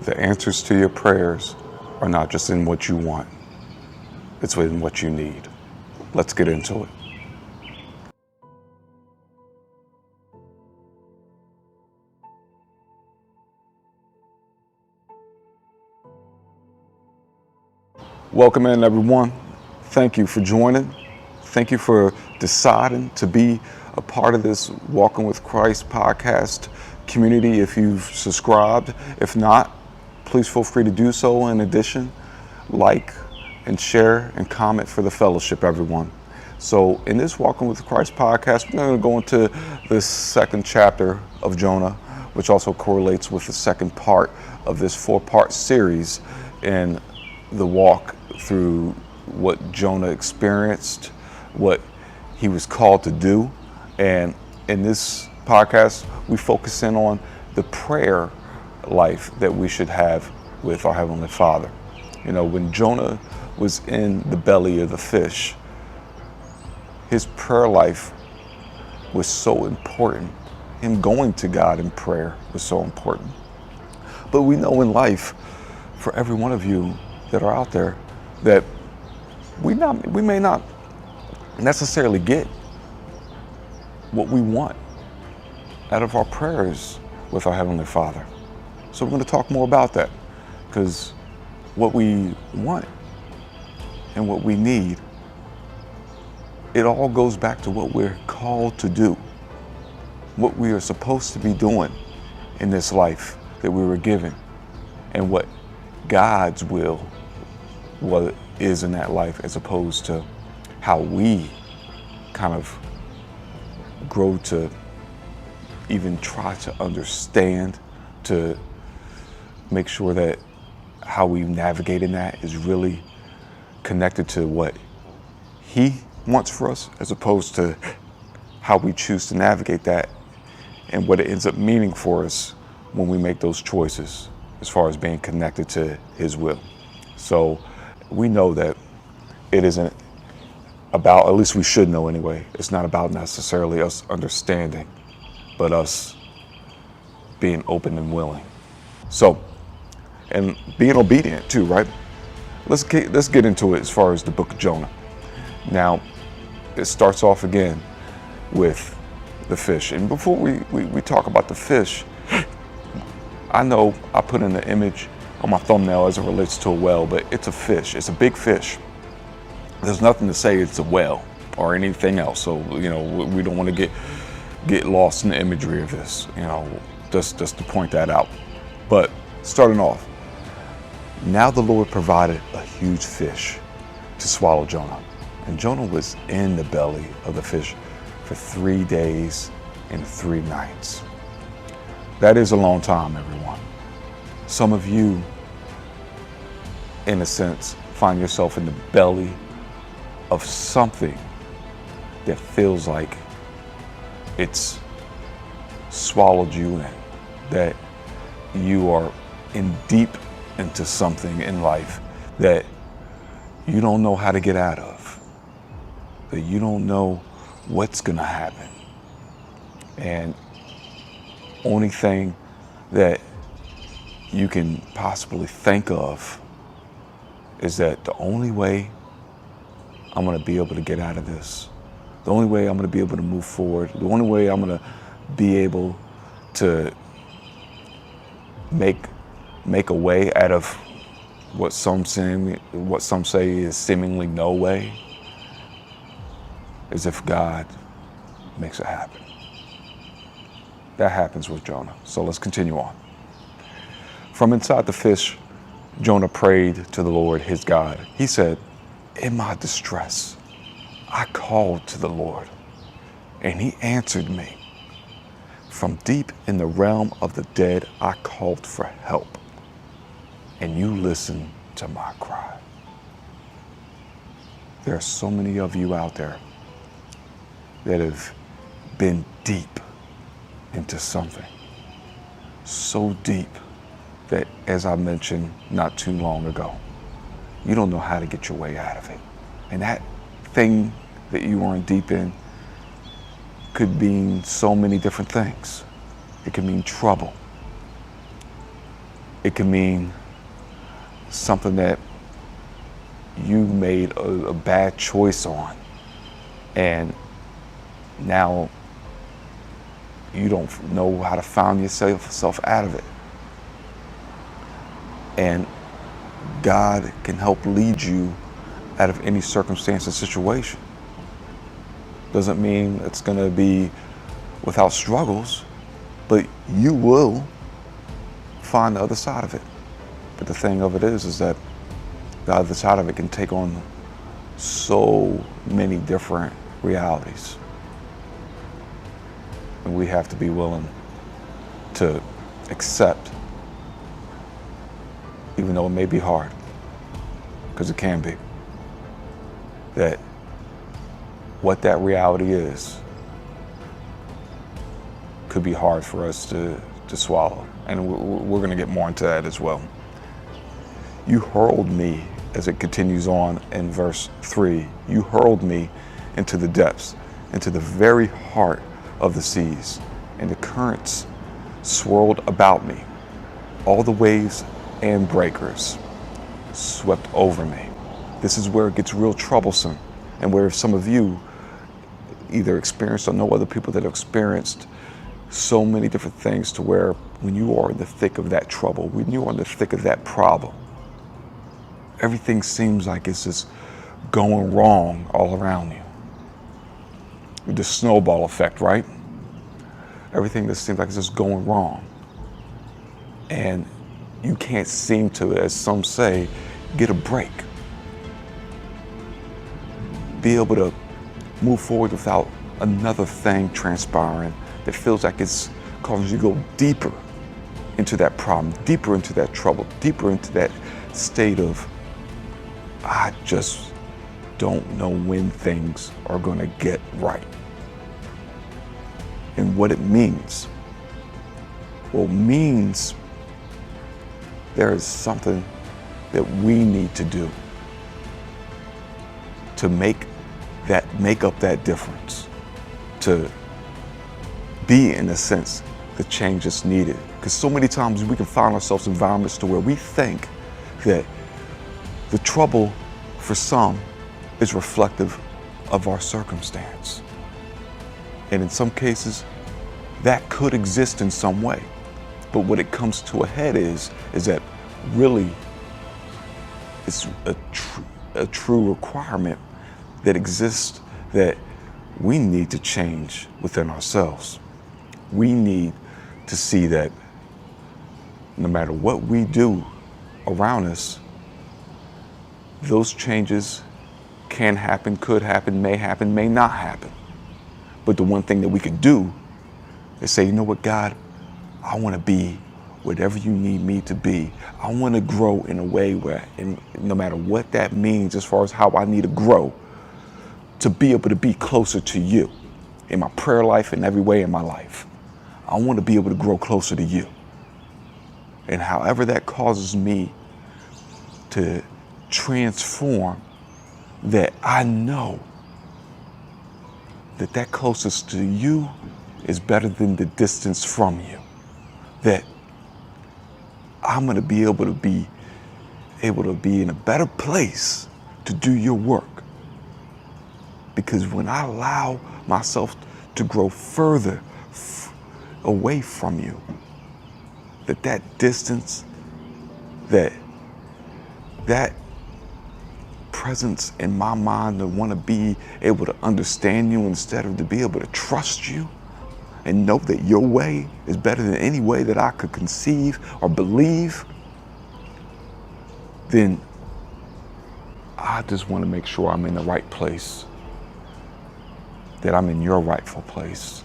The answers to your prayers are not just in what you want, it's in what you need. Let's get into it. Welcome in, everyone. Thank you for joining. Thank you for deciding to be a part of this Walking with Christ podcast community if you've subscribed. If not, please feel free to do so. In addition, like and share and comment for the fellowship, everyone. So in this Walking with Christ podcast, we're going to go into the second chapter of Jonah, which also correlates with the second part of this 4-part series in the walk through what Jonah experienced, what he was called to do. And in this podcast, we focus in on the prayer life that we should have with our Heavenly Father. You know, when Jonah was in the belly of the fish, his prayer life was so important. Him going to God in prayer was so important. But we know in life, for every one of you that are out there, that we may not necessarily get what we want out of our prayers with our Heavenly Father. So we're going to talk more about that, because what we want and what we need, it all goes back to what we're called to do, what we are supposed to be doing in this life that we were given, and what God's will what is in that life, as opposed to how we kind of grow to even try to understand, to make sure that how we navigate in that is really connected to what He wants for us, as opposed to how we choose to navigate that and what it ends up meaning for us when we make those choices as far as being connected to His will. So we know that it isn't about, at least we should know anyway, it's not about necessarily us understanding, but us being open and willing. So, and being obedient too, right? Let's get into it as far as the book of Jonah. Now, it starts off again with the fish. And before we talk about the fish, I know I put in the image on my thumbnail as it relates to a whale, but it's a fish. It's a big fish. There's nothing to say it's a whale or anything else. So, you know, we don't want to get lost in the imagery of this, you know, just to point that out. But starting off, now the Lord provided a huge fish to swallow Jonah. And Jonah was in the belly of the fish for 3 days and 3 nights. That is a long time, everyone. Some of you, in a sense, find yourself in the belly of something that feels like it's swallowed you in, that you are in deep into something in life that you don't know how to get out of, that you don't know what's gonna happen. And only thing that you can possibly think of is that the only way I'm going to be able to get out of this, the only way I'm going to be able to move forward, the only way I'm going to be able to make a way out of what some say is seemingly no way, is if God makes it happen. That happens with Jonah. So let's continue on. From inside the fish, Jonah prayed to the Lord, his God. He said, "In my distress, I called to the Lord, and He answered me. From deep in the realm of the dead, I called for help, and you listened to my cry." There are so many of you out there that have been deep into something, so deep that, as I mentioned not too long ago, you don't know how to get your way out of it. And that thing that you are in deep in could mean so many different things. It could mean trouble. It can mean something that you made a bad choice on, and now you don't know how to find yourself out of it. And God can help lead you out of any circumstance and situation. Doesn't mean it's going to be without struggles, but you will find the other side of it. But the thing of it is that the other side of it can take on so many different realities. And we have to be willing to accept, even though it may be hard, because it can be, that what that reality is could be hard for us to swallow. And we're going to get more into that as well. You hurled me, as it continues on in verse 3, you hurled me into the depths, into the very heart of the seas, and the currents swirled about me. All the waves and breakers swept over me. This is where it gets real troublesome, and where some of you either experienced or know other people that have experienced so many different things, to where when you are in the thick of that trouble, when you are in the thick of that problem, everything seems like it's just going wrong all around you. The snowball effect, right? Everything just seems like it's just going wrong. And you can't seem to, as some say, get a break. Be able to move forward without another thing transpiring that feels like it's causing you to go deeper into that problem, deeper into that trouble, deeper into that state of, I just don't know when things are going to get right. And what it means. Well, it means there is something that we need to do to make up that difference, to be, in a sense, the change that's needed. Because so many times we can find ourselves in environments to where we think that the trouble for some is reflective of our circumstance. And in some cases, that could exist in some way. But what it comes to a head is that really it's a true requirement that exists, that we need to change within ourselves. We need to see that no matter what we do around us, those changes can happen, could happen, may not happen. But the one thing that we could do is say, you know what, God, I want to be whatever you need me to be. I want to grow in a way where, and no matter what that means as far as how I need to grow, to be able to be closer to you in my prayer life and every way in my life. I want to be able to grow closer to you. And however that causes me to transform, that I know that closest to you is better than the distance from you. That I'm going to be able to be in a better place to do your work. Because when I allow myself to grow further away from you, that distance, that presence in my mind to want to be able to understand you instead of to be able to trust you and know that your way is better than any way that I could conceive or believe, then I just want to make sure I'm in the right place, that I'm in your rightful place,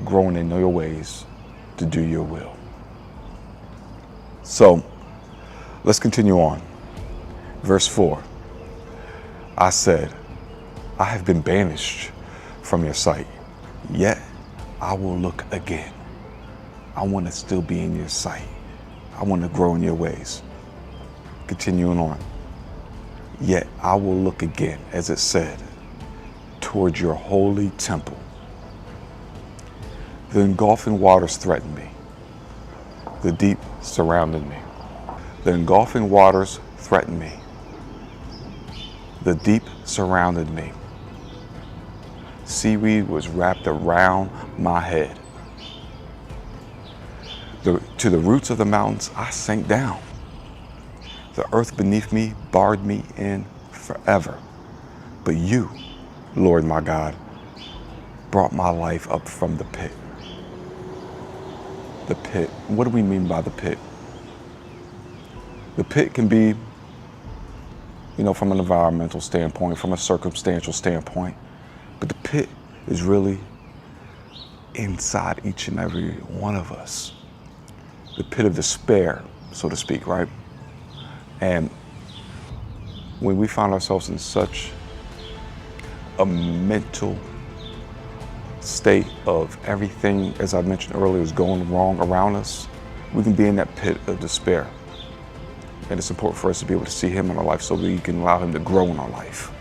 growing in your ways to do your will. So let's continue on. Verse 4, I said, I have been banished from your sight, yet I will look again. I want to still be in your sight. I want to grow in your ways. Continuing on, yet I will look again, as it said, toward your holy temple. The engulfing waters threaten me. The deep surrounded me. The engulfing waters threatened me. The deep surrounded me. Seaweed was wrapped around my head. To the roots of the mountains, I sank down. The earth beneath me barred me in forever. But you, Lord my God, brought my life up from the pit. The pit. What do we mean by the pit? The pit can be, from an environmental standpoint, from a circumstantial standpoint, but the pit is really inside each and every one of us. The pit of despair, so to speak, right? And when we find ourselves in such a mental state of everything, as I mentioned earlier, is going wrong around us, we can be in that pit of despair. And it's important for us to be able to see him in our life so we can allow him to grow in our life.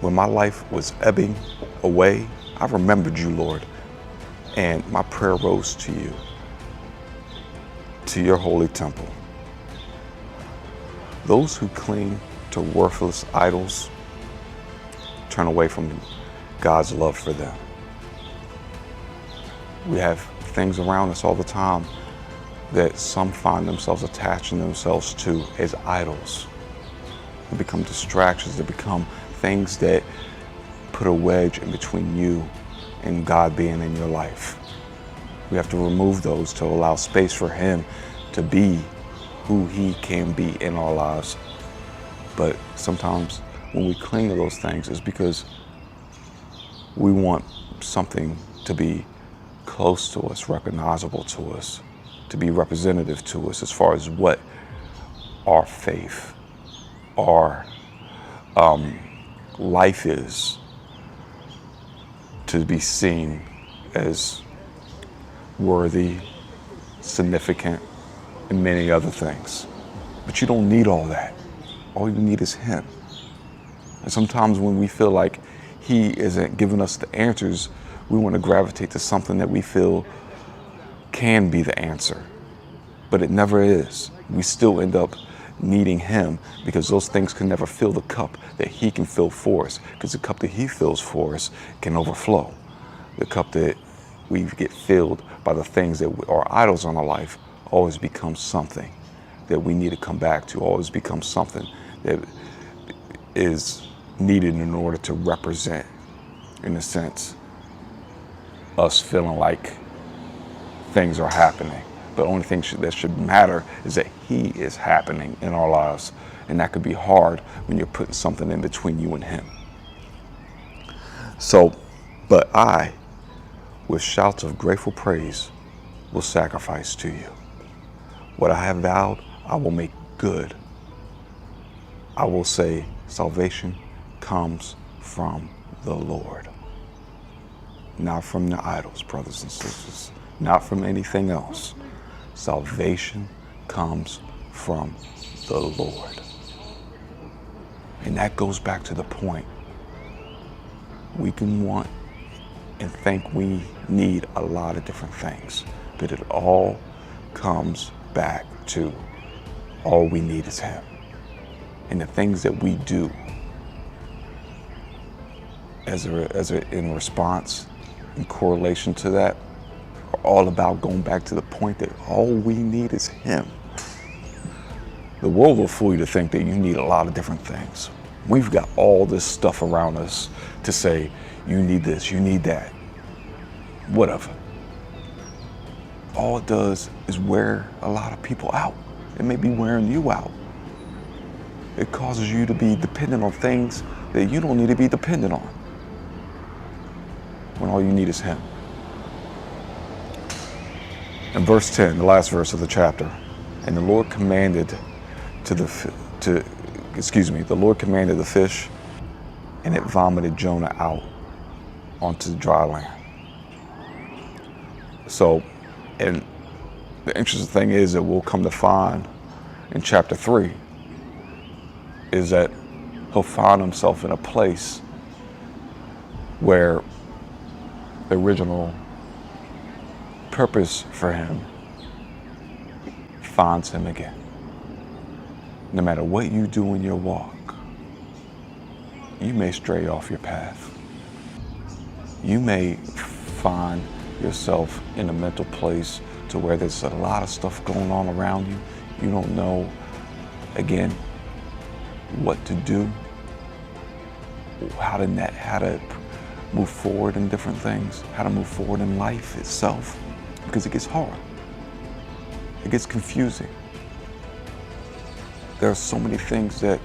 When my life was ebbing away, I remembered you, Lord, and my prayer rose to you, to your holy temple. Those who cling to worthless idols turn away from God's love for them. We have things around us all the time that some find themselves attaching themselves to as idols. They become distractions, they become things that put a wedge in between you and God being in your life. We have to remove those to allow space for him to be who he can be in our lives. But sometimes when we cling to those things, it's because we want something to be close to us, recognizable to us, to be representative to us as far as what our faith, our life is, to be seen as worthy, significant, and many other things. But you don't need all that. All you need is him. And sometimes when we feel like he isn't giving us the answers, we want to gravitate to something that we feel can be the answer. But it never is. We still end up needing him because those things can never fill the cup that he can fill for us, because the cup that he fills for us can overflow. The cup that we get filled by the things that are idols in our life always becomes something that we need to come back to, always becomes something that is needed in order to represent, in a sense, us feeling like things are happening. But the only thing that should matter is that he is happening in our lives. And that could be hard when you're putting something in between you and him. So, but I, with shouts of grateful praise, will sacrifice to you. What I have vowed, I will make good. I will say, salvation comes from the Lord. Not from the idols, brothers and sisters. Not from anything else. Salvation comes from the Lord. And that goes back to the point. We can want and think we need a lot of different things, but it all comes back to all we need is him. And the things that we do in response, in correlation to that, are all about going back to the point that all we need is him. The world will fool you to think that you need a lot of different things. We've got all this stuff around us to say, you need this, you need that, whatever. All it does is wear a lot of people out. It may be wearing you out. It causes you to be dependent on things that you don't need to be dependent on, when all you need is him. In verse 10, the last verse of the chapter, and the Lord commanded the Lord commanded the fish, and it vomited Jonah out onto the dry land. So, and the interesting thing is that we'll come to find in chapter 3 is that he'll find himself in a place where the original purpose for him finds him again. No matter what you do in your walk, you may stray off your path. You may find yourself in a mental place to where there's a lot of stuff going on around you. You don't know, again, what to do, how to move forward in different things, how to move forward in life itself, because it gets hard. It gets confusing. There are so many things that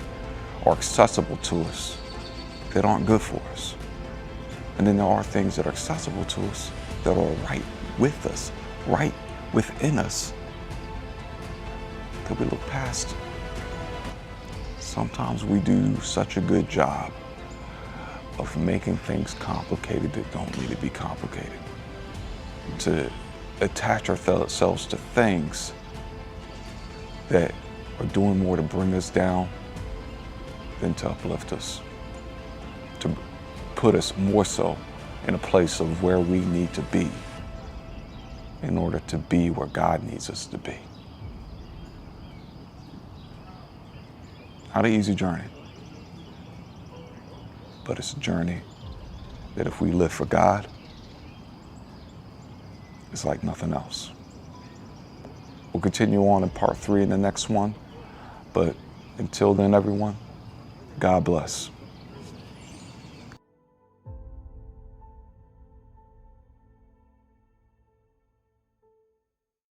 are accessible to us that aren't good for us. And then there are things that are accessible to us that are right with us, right within us, that we look past. Sometimes we do such a good job of making things complicated that don't need to be complicated, to attach ourselves to things that are doing more to bring us down than to uplift us, to put us more so in a place of where we need to be in order to be where God needs us to be. Not an easy journey, but it's a journey that if we live for God, it's like nothing else. We'll continue on in part 3 in the next one, but until then, everyone, God bless.